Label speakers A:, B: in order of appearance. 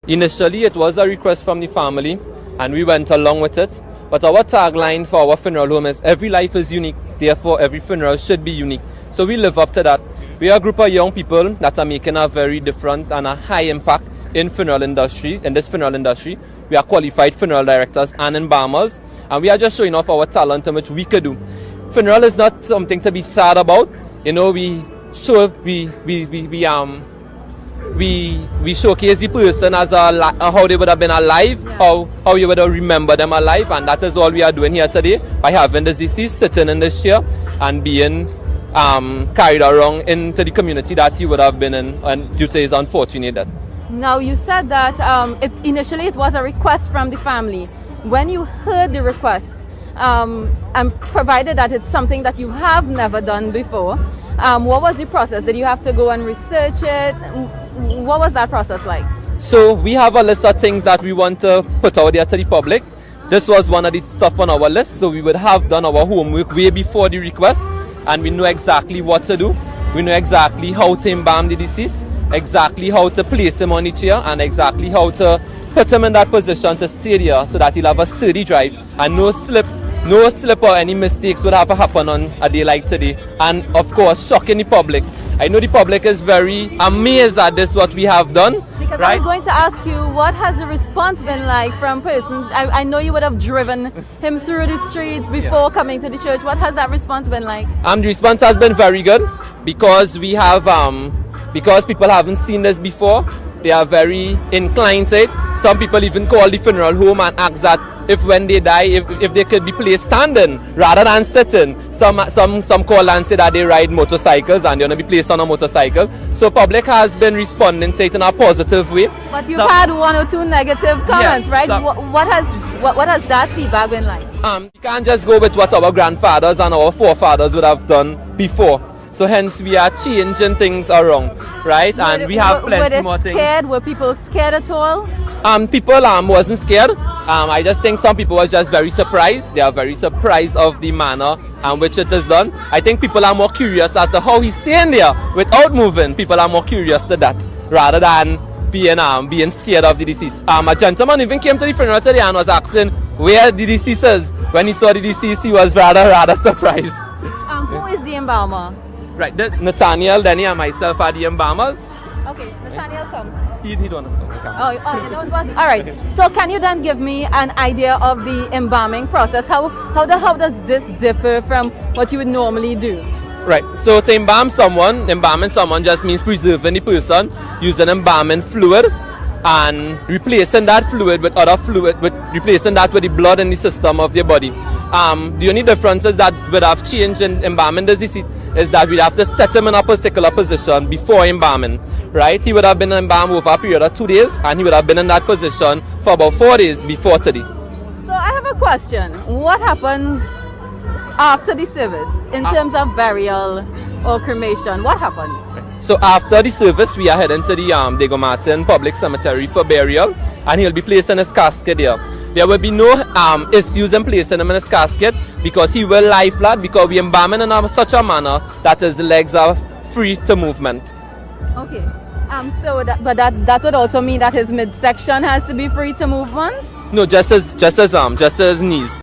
A: Initially, it was a request from the family, and we went along with it. But our tagline for our funeral home is, every life is unique, therefore every funeral should be unique. So we live up to that. We are a group of young people that are making a very different and a high impact in this funeral industry. We are qualified funeral directors and embalmers, and we are just showing off our talent and which we could do. Funeral is not something to be sad about. You know, we showcase the person as how they would have been alive, how you would have remembered them alive, and that is all we are doing here today by having the deceased sitting in this chair and being carried around into the community that he would have been in and due to his unfortunate death.
B: Now, you said that initially it was a request from the family. When you heard the request, and provided that it's something that you have never done before, what was the process? Did you have to go and research it? What was that process like?
A: So we have a list of things that we want to put out there to the public. This was one of the stuff on our list, so we would have done our homework way before the request, and we know exactly what to do. We know exactly how to embalm the deceased, exactly how to place him on the chair, and exactly how to put him in that position to stay there so that he'll have a sturdy drive and no slip or any mistakes would have happened on a day like today. And of course, shocking the public. I know the public is very amazed at this, what we have done.
B: Because
A: right?
B: I was going to ask you, what has the response been like from persons? I know you would have driven him through the streets before coming to the church. What has that response been like?
A: The response has been very good because we have, because people haven't seen this before, they are very inclined to it. Some people even call the funeral home and ask that if when they die, if they could be placed standing rather than sitting. Some call and say that they ride motorcycles and they want to be placed on a motorcycle. So public has been responding to it in a positive way.
B: But you've had one or two negative comments, right? What has that feedback been like?
A: We can't just go with what our grandfathers and our forefathers would have done before. So hence we are changing things around, right? And we have plenty more things.
B: Were people scared at all?
A: People wasn't scared. I just think some people were just very surprised. They are very surprised of the manner in which it is done. I think people are more curious as to how he's staying there without moving. People are more curious to that rather than being scared of the deceased. A gentleman even came to the funeral today and was asking where the deceased is. When he saw the deceased, he was rather surprised.
B: Who is the embalmer?
A: Right, Nathaniel, Denny, and myself are the embalmers.
B: Okay, Nathaniel, come.
A: He don't know.
B: All right. So can you then give me an idea of the embalming process? How does this differ from what you would normally do?
A: Right. So to embalming someone just means preserving the person using embalming fluid and replacing that fluid with other fluid, replacing that with the blood in the system of their body. The only difference is that would have changed in embalming the deceased is that we'd have to set him in a particular position before embalming, right? He would have been embalmed over a period of 2 days, and he would have been in that position for about 4 days before today.
B: So I have a question. What happens after the service in terms of burial or cremation? What happens?
A: So after the service, we are heading to the Diego Martin Public Cemetery for burial, and he'll be placed in his casket there. There will be no issues in placing him in his casket because he will lie flat because we embalm him in such a manner that his legs are free to movement.
B: Okay. So that would also mean that his midsection has to be free to move once?
A: No, just his knees.